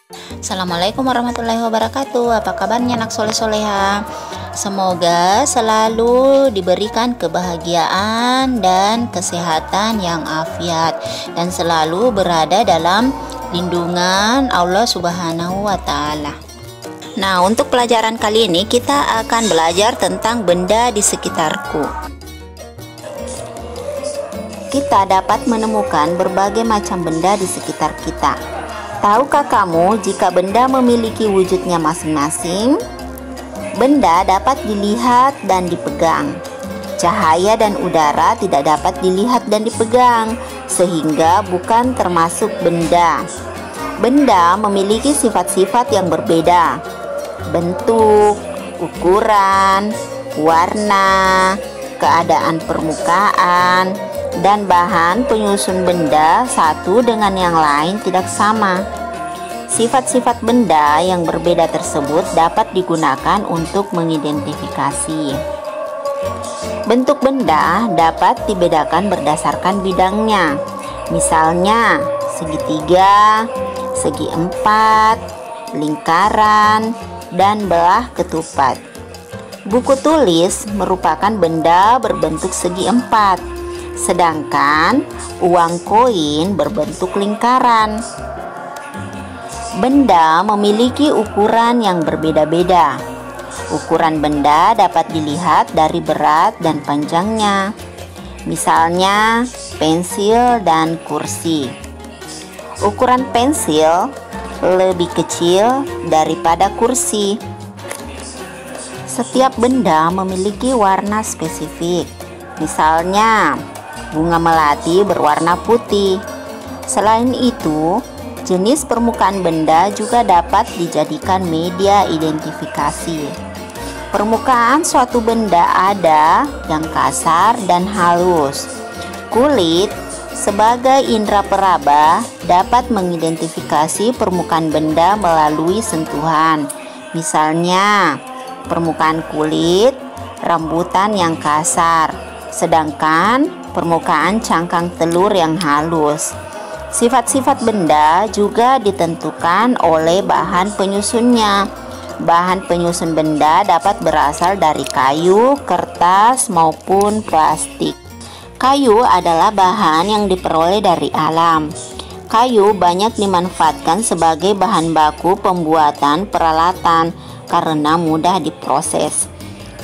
Assalamualaikum warahmatullahi wabarakatuh. Apa kabarnya anak soleh-soleha? Semoga selalu diberikan kebahagiaan dan kesehatan yang afiat dan selalu berada dalam lindungan Allah Subhanahu wa Ta'ala. Nah, untuk pelajaran kali ini kita akan belajar tentang benda di sekitarku. Kita dapat menemukan berbagai macam benda di sekitar kita. Tahukah kamu jika benda memiliki wujudnya masing-masing? Benda dapat dilihat dan dipegang. Cahaya dan udara tidak dapat dilihat dan dipegang, sehingga bukan termasuk benda. Benda memiliki sifat-sifat yang berbeda. Bentuk, ukuran, warna, keadaan permukaan, dan bahan penyusun benda satu dengan yang lain tidak sama. Sifat-sifat benda yang berbeda tersebut dapat digunakan untuk mengidentifikasi. Bentuk benda dapat dibedakan berdasarkan bidangnya. Misalnya, segitiga, segi empat, lingkaran, dan belah ketupat. Buku tulis merupakan benda berbentuk segi empat, sedangkan uang koin berbentuk lingkaran. Benda memiliki ukuran yang berbeda-beda. Ukuran benda dapat dilihat dari berat dan panjangnya. Misalnya, pensil dan kursi. Ukuran pensil lebih kecil daripada kursi. Setiap benda memiliki warna spesifik. Misalnya, bunga melati berwarna putih. Selain itu, jenis permukaan benda juga dapat dijadikan media identifikasi. Permukaan suatu benda ada yang kasar dan halus. Kulit sebagai indera peraba dapat mengidentifikasi permukaan benda melalui sentuhan. Misalnya, permukaan kulit rambutan yang kasar, sedangkan permukaan cangkang telur yang halus. Sifat-sifat benda juga ditentukan oleh bahan penyusunnya. Bahan penyusun benda dapat berasal dari kayu, kertas, maupun plastik. Kayu adalah bahan yang diperoleh dari alam. Kayu banyak dimanfaatkan sebagai bahan baku pembuatan peralatan karena mudah diproses.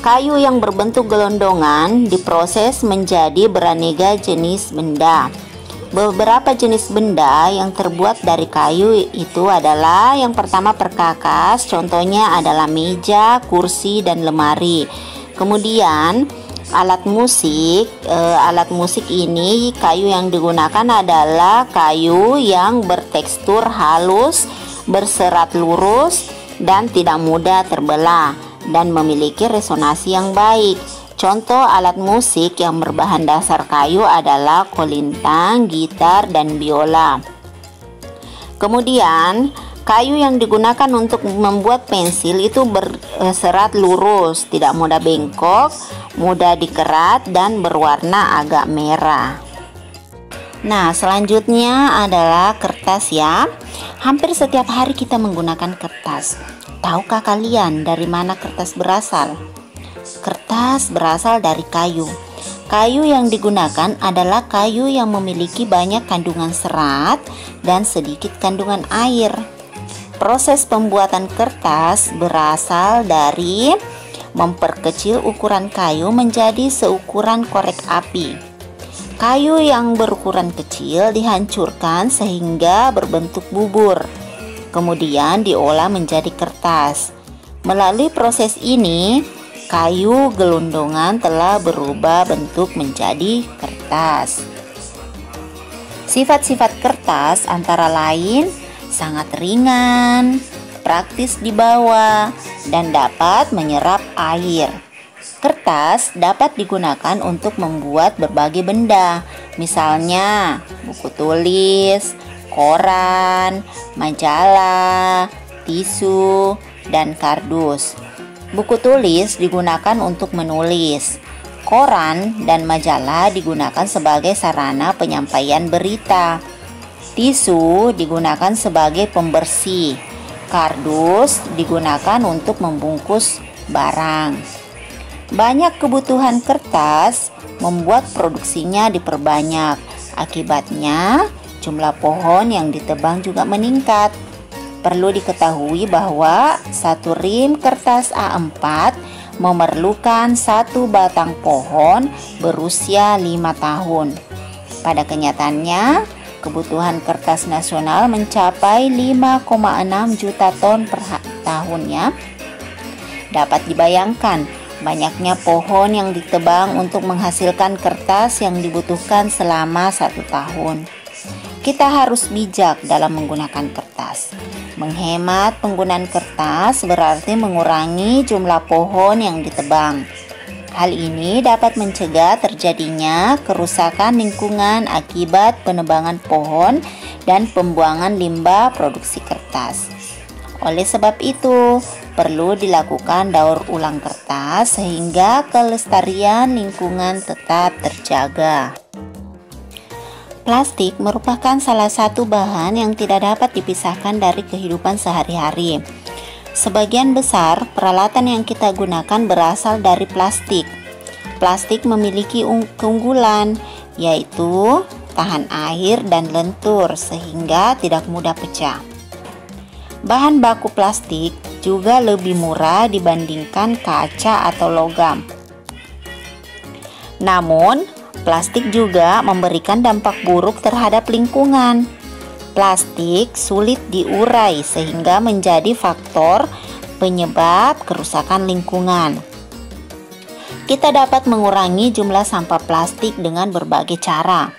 Kayu yang berbentuk gelondongan diproses menjadi beraneka jenis benda. Beberapa jenis benda yang terbuat dari kayu itu adalah yang pertama perkakas, contohnya adalah meja, kursi, dan lemari. Kemudian alat musik, alat musik ini kayu yang digunakan adalah kayu yang bertekstur halus, berserat lurus, dan tidak mudah terbelah dan memiliki resonansi yang baik. Contoh alat musik yang berbahan dasar kayu adalah kolintang, gitar, dan biola. Kemudian, kayu yang digunakan untuk membuat pensil itu berserat lurus, tidak mudah bengkok, mudah dikerat, dan berwarna agak merah. Nah, selanjutnya adalah kertas ya. Hampir setiap hari kita menggunakan kertas. Tahukah kalian dari mana kertas berasal? Kertas berasal dari kayu. Kayu yang digunakan adalah kayu yang memiliki banyak kandungan serat dan sedikit kandungan air. Proses pembuatan kertas berasal dari memperkecil ukuran kayu menjadi seukuran korek api. Kayu yang berukuran kecil dihancurkan sehingga berbentuk bubur. Kemudian diolah menjadi kertas. Melalui proses ini, kayu gelondongan telah berubah bentuk menjadi kertas. Sifat-sifat kertas antara lain sangat ringan, praktis dibawa, dan dapat menyerap air. Kertas dapat digunakan untuk membuat berbagai benda, misalnya buku tulis, koran, majalah, tisu, dan kardus. Buku tulis digunakan untuk menulis. Koran dan majalah digunakan sebagai sarana penyampaian berita. Tisu digunakan sebagai pembersih. Kardus digunakan untuk membungkus barang. Banyak kebutuhan kertas membuat produksinya diperbanyak. Akibatnya, jumlah pohon yang ditebang juga meningkat. Perlu diketahui bahwa satu rim kertas A4 memerlukan satu batang pohon berusia 5 tahun. Pada kenyataannya, kebutuhan kertas nasional mencapai 5,6 juta ton per tahunnya. Dapat dibayangkan banyaknya pohon yang ditebang untuk menghasilkan kertas yang dibutuhkan selama 1 tahun. Kita harus bijak dalam menggunakan kertas. Menghemat penggunaan kertas berarti mengurangi jumlah pohon yang ditebang. Hal ini dapat mencegah terjadinya kerusakan lingkungan akibat penebangan pohon dan pembuangan limbah produksi kertas. Oleh sebab itu, perlu dilakukan daur ulang kertas sehingga kelestarian lingkungan tetap terjaga. Plastik merupakan salah satu bahan yang tidak dapat dipisahkan dari kehidupan sehari-hari. Sebagian besar peralatan yang kita gunakan berasal dari plastik. Plastik memiliki keunggulan, yaitu tahan air dan lentur sehingga tidak mudah pecah. Bahan baku plastik juga lebih murah dibandingkan kaca atau logam. Namun, plastik juga memberikan dampak buruk terhadap lingkungan. Plastik sulit diurai sehingga menjadi faktor penyebab kerusakan lingkungan. Kita dapat mengurangi jumlah sampah plastik dengan berbagai cara.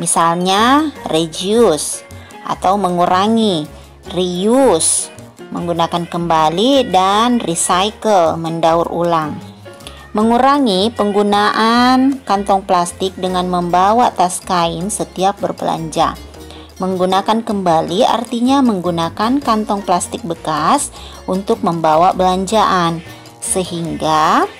Misalnya, reduce atau mengurangi, reuse, menggunakan kembali, dan recycle, mendaur ulang. Mengurangi penggunaan kantong plastik dengan membawa tas kain setiap berbelanja. Menggunakan kembali artinya menggunakan kantong plastik bekas untuk membawa belanjaan, sehingga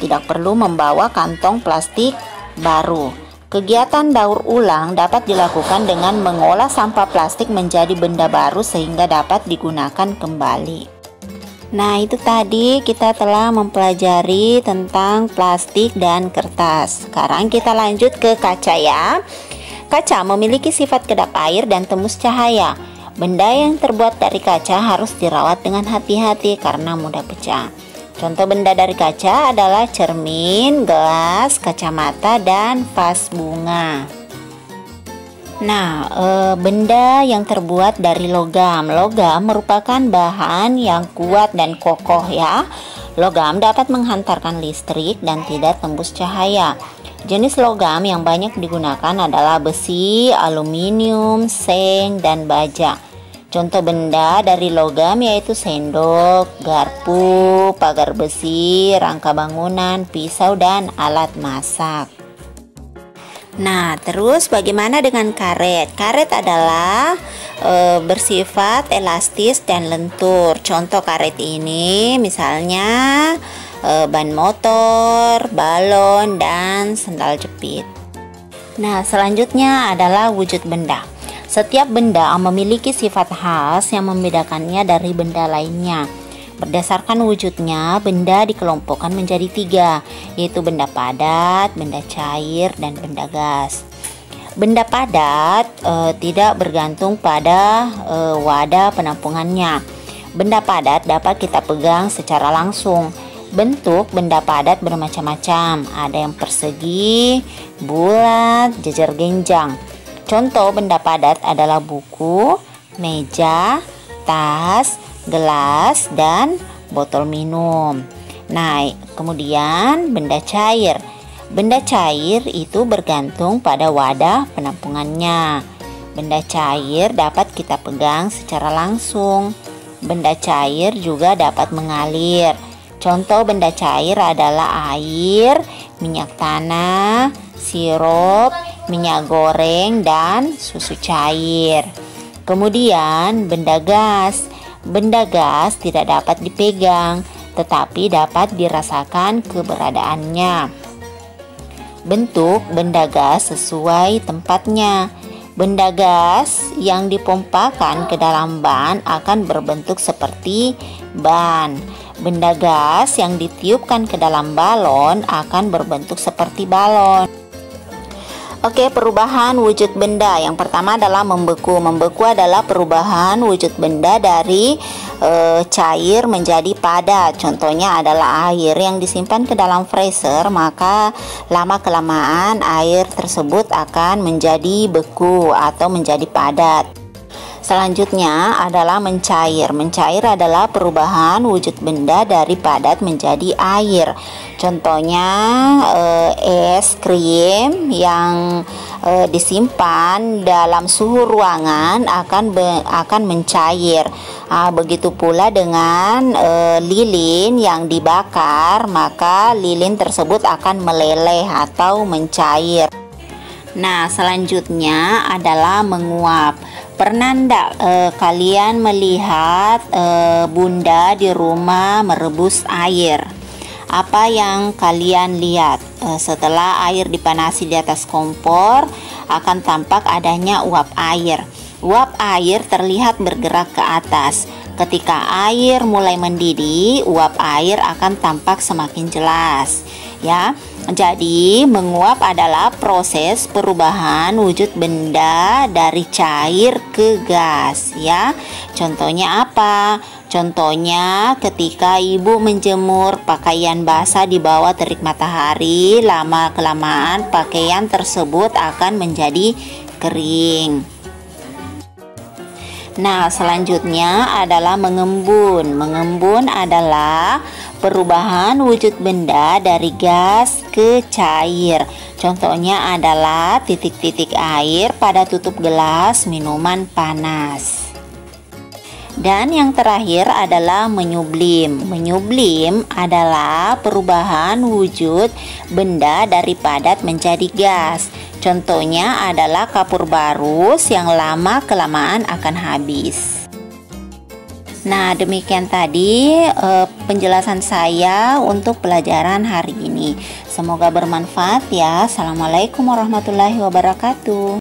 tidak perlu membawa kantong plastik baru. Kegiatan daur ulang dapat dilakukan dengan mengolah sampah plastik menjadi benda baru sehingga dapat digunakan kembali. Nah, itu tadi kita telah mempelajari tentang plastik dan kertas. Sekarang kita lanjut ke kaca ya. Kaca memiliki sifat kedap air dan tembus cahaya. Benda yang terbuat dari kaca harus dirawat dengan hati-hati karena mudah pecah. Contoh benda dari kaca adalah cermin, gelas, kacamata, dan vas bunga. Nah, benda yang terbuat dari logam. Logam merupakan bahan yang kuat dan kokoh ya. Logam dapat menghantarkan listrik dan tidak tembus cahaya. Jenis logam yang banyak digunakan adalah besi, aluminium, seng, dan baja. Contoh benda dari logam yaitu sendok, garpu, pagar besi, rangka bangunan, pisau, dan alat masak. Nah, terus bagaimana dengan karet? Karet adalah bersifat elastis dan lentur. Contoh karet ini misalnya ban motor, balon, dan sendal jepit. Nah, selanjutnya adalah wujud benda. Setiap benda memiliki sifat khas yang membedakannya dari benda lainnya. Berdasarkan wujudnya, benda dikelompokkan menjadi 3, yaitu benda padat, benda cair, dan benda gas. Benda padat tidak bergantung pada wadah penampungannya. Benda padat dapat kita pegang secara langsung. Bentuk benda padat bermacam-macam, ada yang persegi, bulat, jejer genjang. Contoh benda padat adalah buku, meja, tas, gelas, dan botol minum. Nah, kemudian benda cair. Benda cair itu bergantung pada wadah penampungannya. Benda cair dapat kita pegang secara langsung. Benda cair juga dapat mengalir. Contoh benda cair adalah air, minyak tanah, sirup, minyak goreng, dan susu cair. Kemudian benda gas. Benda gas tidak dapat dipegang, tetapi dapat dirasakan keberadaannya. Bentuk benda gas sesuai tempatnya. Benda gas yang dipompakan ke dalam ban akan berbentuk seperti ban. Benda gas yang ditiupkan ke dalam balon akan berbentuk seperti balon. Oke, perubahan wujud benda. Yang pertama adalah membeku. Membeku adalah perubahan wujud benda dari cair menjadi padat. Contohnya adalah air yang disimpan ke dalam freezer, maka lama-kelamaan air tersebut akan menjadi beku atau menjadi padat. Selanjutnya adalah mencair. Mencair adalah perubahan wujud benda dari padat menjadi air. Contohnya es krim yang disimpan dalam suhu ruangan akan mencair. Begitu pula dengan lilin yang dibakar, maka lilin tersebut akan meleleh atau mencair. Nah, selanjutnya adalah menguap. Pernah enggak kalian melihat bunda di rumah merebus air? Apa yang kalian lihat? Setelah air dipanasi di atas kompor, akan tampak adanya uap air. Uap air terlihat bergerak ke atas. Ketika air mulai mendidih, uap air akan tampak semakin jelas. Ya, jadi menguap adalah proses perubahan wujud benda dari cair ke gas. Ya, contohnya apa? Contohnya ketika ibu menjemur pakaian basah di bawah terik matahari, lama-kelamaan pakaian tersebut akan menjadi kering. Nah, selanjutnya adalah mengembun. Mengembun adalah perubahan wujud benda dari gas ke cair. Contohnya adalah titik-titik air pada tutup gelas minuman panas. Dan yang terakhir adalah menyublim. Menyublim adalah perubahan wujud benda dari padat menjadi gas. Contohnya adalah kapur barus yang lama-kelamaan akan habis. Nah, demikian tadi penjelasan saya untuk pelajaran hari ini. Semoga bermanfaat ya. Assalamualaikum warahmatullahi wabarakatuh.